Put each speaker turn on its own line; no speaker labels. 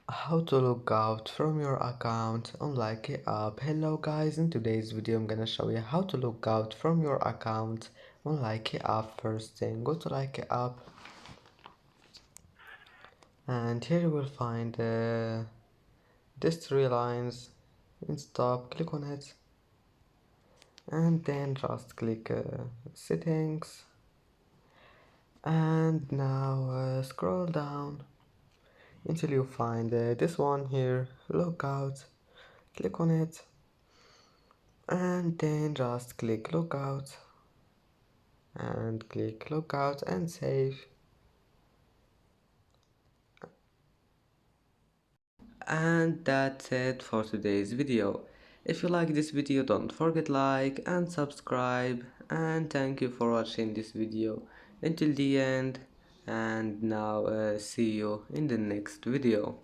How to log out from your account on Likee app. Hello guys, in today's video I'm gonna show you how to log out from your account on Likee app. First thing, go to Likee app and here you will find these three lines in stop. Click on it and then just click settings, and now scroll down until you find this one here, logout. Click on it and then just click logout and click logout and save. And that's it for today's video. If you like this video, don't forget like and subscribe, and thank you for watching this video until the end. And now see you in the next video.